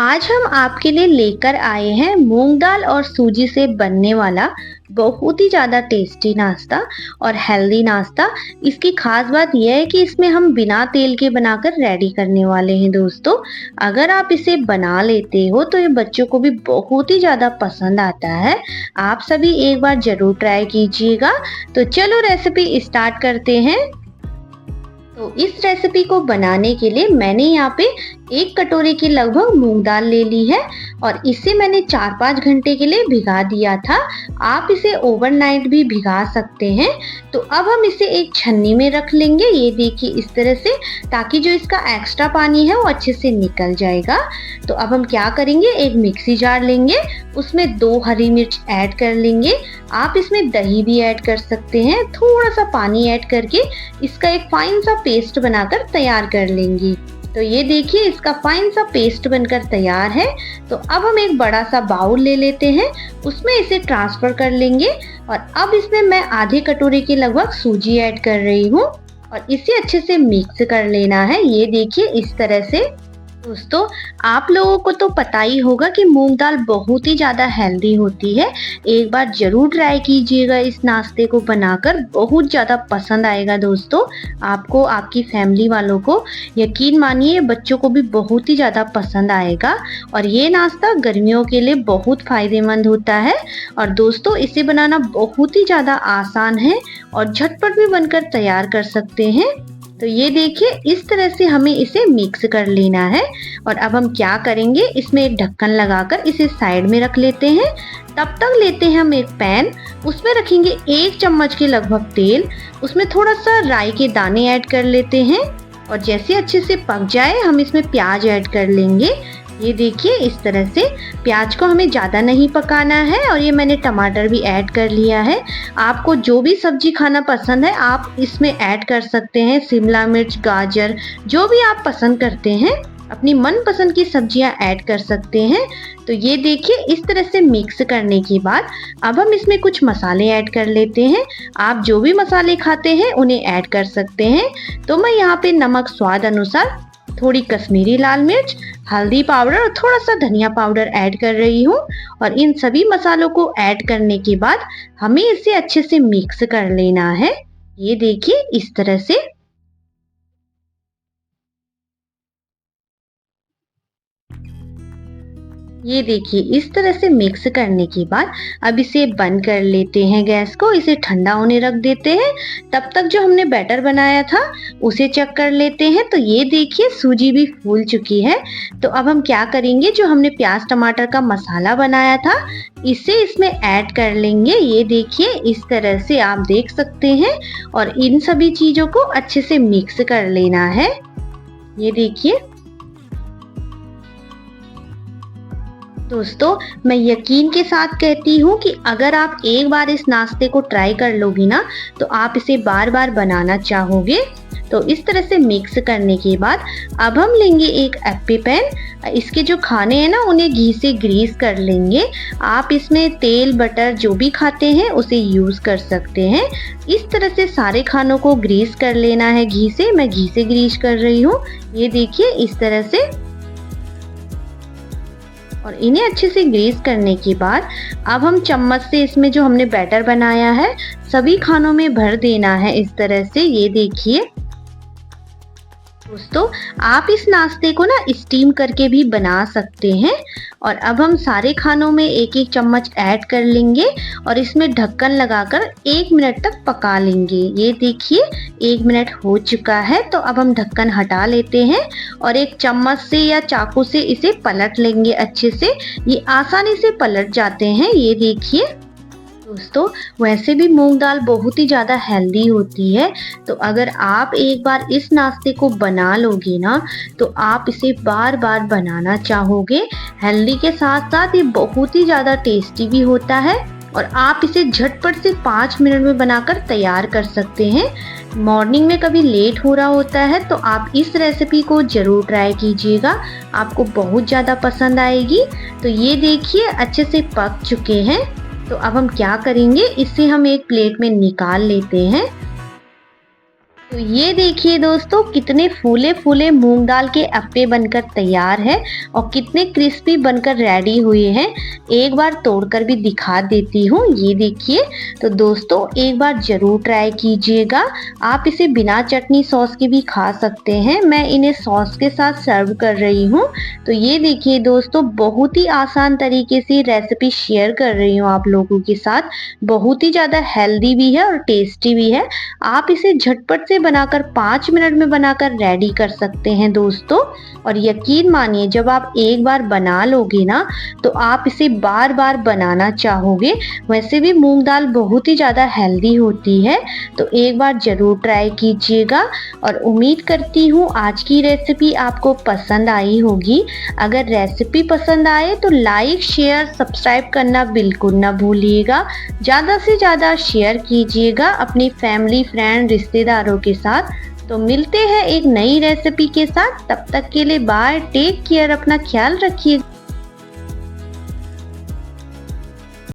आज हम आपके लिए लेकर आए हैं मूंग दाल और सूजी से बनने वाला बहुत ही ज़्यादा टेस्टी नाश्ता और हेल्दी नाश्ता। इसकी खास बात यह है कि इसमें हम बिना तेल के बनाकर रेडी करने वाले हैं दोस्तों। अगर आप इसे बना लेते हो तो ये बच्चों को भी बहुत ही ज़्यादा पसंद आता है। आप सभी एक बार ज़रूर ट्राई कीजिएगा। तो चलो रेसिपी स्टार्ट करते हैं। तो इस रेसिपी को बनाने के लिए मैंने यहाँ पे 1 कटोरे के लगभग मूंग दाल ले ली है और इसे मैंने 4-5 घंटे के लिए भिगा दिया था। आप इसे ओवरनाइट भी भिगा सकते हैं। तो अब हम इसे एक छन्नी में रख लेंगे, ये देखिए इस तरह से, ताकि जो इसका एक्स्ट्रा पानी है वो अच्छे से निकल जाएगा। तो अब हम क्या करेंगे, एक मिक्सी जार लेंगे, उसमें 2 हरी मिर्च ऐड कर लेंगे। आप इसमें दही भी ऐड कर सकते हैं। थोड़ा सा पानी ऐड करके इसका एक फाइन सा पेस्ट बनाकर तैयार कर लेंगे। तो ये देखिए इसका फाइन सा पेस्ट बनकर तैयार है। तो अब हम एक बड़ा सा बाउल ले लेते हैं, उसमें इसे ट्रांसफर कर लेंगे और अब इसमें मैं आधे कटोरे के लगभग सूजी ऐड कर रही हूँ और इसे अच्छे से मिक्स कर लेना है। ये देखिए इस तरह से। दोस्तों आप लोगों को तो पता ही होगा कि मूंग दाल बहुत ही ज़्यादा हेल्दी होती है। एक बार ज़रूर ट्राई कीजिएगा इस नाश्ते को बनाकर, बहुत ज़्यादा पसंद आएगा दोस्तों आपको, आपकी फैमिली वालों को। यकीन मानिए बच्चों को भी बहुत ही ज़्यादा पसंद आएगा और ये नाश्ता गर्मियों के लिए बहुत फ़ायदेमंद होता है। और दोस्तों इसे बनाना बहुत ही ज़्यादा आसान है और झटपट भी बनकर तैयार कर सकते हैं। तो ये देखिए इस तरह से हमें इसे मिक्स कर लेना है और अब हम क्या करेंगे, इसमें एक ढक्कन लगाकर इसे साइड में रख लेते हैं। तब तक लेते हैं हम एक पैन, उसमें रखेंगे 1 चम्मच के लगभग तेल, उसमें थोड़ा सा राई के दाने ऐड कर लेते हैं और जैसे अच्छे से पक जाए हम इसमें प्याज ऐड कर लेंगे। ये देखिए इस तरह से। प्याज को हमें ज़्यादा नहीं पकाना है और ये मैंने टमाटर भी ऐड कर लिया है। आपको जो भी सब्जी खाना पसंद है आप इसमें ऐड कर सकते हैं, शिमला मिर्च, गाजर, जो भी आप पसंद करते हैं अपनी मनपसंद की सब्जियां ऐड कर सकते हैं। तो ये देखिए इस तरह से मिक्स करने के बाद अब हम इसमें कुछ मसाले ऐड कर लेते हैं। आप जो भी मसाले खाते हैं उन्हें ऐड कर सकते हैं। तो मैं यहाँ पे नमक स्वाद अनुसार, थोड़ी कश्मीरी लाल मिर्च, हल्दी पाउडर और थोड़ा सा धनिया पाउडर ऐड कर रही हूँ और इन सभी मसालों को ऐड करने के बाद हमें इसे अच्छे से मिक्स कर लेना है। ये देखिए इस तरह से। ये देखिए इस तरह से मिक्स करने के बाद अब इसे बंद कर लेते हैं गैस को, इसे ठंडा होने रख देते हैं। तब तक जो हमने बैटर बनाया था उसे चेक कर लेते हैं। तो ये देखिए सूजी भी फूल चुकी है। तो अब हम क्या करेंगे, जो हमने प्याज टमाटर का मसाला बनाया था इसे इसमें ऐड कर लेंगे। ये देखिए इस तरह से आप देख सकते हैं और इन सभी चीजों को अच्छे से मिक्स कर लेना है। ये देखिए दोस्तों मैं यकीन के साथ कहती हूँ कि अगर आप एक बार इस नाश्ते को ट्राई कर लोगी ना तो आप इसे बार बार बनाना चाहोगे। तो इस तरह से मिक्स करने के बाद अब हम लेंगे एक एप्पी पैन। इसके जो खाने हैं ना उन्हें घी से ग्रीस कर लेंगे। आप इसमें तेल बटर जो भी खाते हैं उसे यूज कर सकते हैं। इस तरह से सारे खानों को ग्रीस कर लेना है घी से। मैं घी से ग्रीस कर रही हूँ। ये देखिए इस तरह से। और इन्हें अच्छे से ग्रीस करने के बाद अब हम चम्मच से इसमें जो हमने बैटर बनाया है सभी खानों में भर देना है इस तरह से। ये देखिए दोस्तों आप इस नाश्ते को ना स्टीम करके भी बना सकते हैं। और अब हम सारे खानों में एक एक चम्मच ऐड कर लेंगे और इसमें ढक्कन लगाकर 1 मिनट तक पका लेंगे। ये देखिए 1 मिनट हो चुका है। तो अब हम ढक्कन हटा लेते हैं और एक चम्मच से या चाकू से इसे पलट लेंगे अच्छे से। ये आसानी से पलट जाते हैं। ये देखिए दोस्तों वैसे भी मूंग दाल बहुत ही ज़्यादा हेल्दी होती है। तो अगर आप एक बार इस नाश्ते को बना लोगे ना तो आप इसे बार बार बनाना चाहोगे। हेल्दी के साथ साथ ये बहुत ही ज़्यादा टेस्टी भी होता है और आप इसे झटपट से 5 मिनट में बनाकर तैयार कर सकते हैं। मॉर्निंग में कभी लेट हो रहा होता है तो आप इस रेसिपी को ज़रूर ट्राई कीजिएगा, आपको बहुत ज़्यादा पसंद आएगी। तो ये देखिए अच्छे से पक चुके हैं। तो अब हम क्या करेंगे, इसे हम एक प्लेट में निकाल लेते हैं। तो ये देखिए दोस्तों, कितने फूले फूले मूंग दाल के अप्पे बनकर तैयार है और कितने क्रिस्पी बनकर रेडी हुए हैं। एक बार तोड़कर भी दिखा देती हूँ, ये देखिए। तो दोस्तों एक बार जरूर ट्राई कीजिएगा। आप इसे बिना चटनी सॉस के भी खा सकते हैं। मैं इन्हें सॉस के साथ सर्व कर रही हूँ। तो ये देखिए दोस्तों, बहुत ही आसान तरीके से रेसिपी शेयर कर रही हूँ आप लोगों के साथ। बहुत ही ज़्यादा हेल्दी भी है और टेस्टी भी है। आप इसे झटपट से बनाकर 5 मिनट में बनाकर रेडी कर सकते हैं दोस्तों। और यकीन मानिए, जब आप एक बार बना लोगे ना, तो आप इसे बार बार बनाना चाहोगे। वैसे भी मूंग दाल बहुत ही ज़्यादा हेल्दी होती है, तो एक बार ज़रूर ट्राई कीजिएगा। और उम्मीद करती हूँ आज की रेसिपी आपको पसंद आई होगी। अगर रेसिपी पसंद आए तो लाइक शेयर सब्सक्राइब करना बिल्कुल ना भूलिएगा। ज़्यादा से ज़्यादा शेयर कीजिएगा अपनी फैमिली फ्रेंड रिश्तेदारों के साथ। तो मिलते हैं एक नई रेसिपी के साथ। तब तक के लिए बाय, टेक केयर, अपना ख्याल रखिए।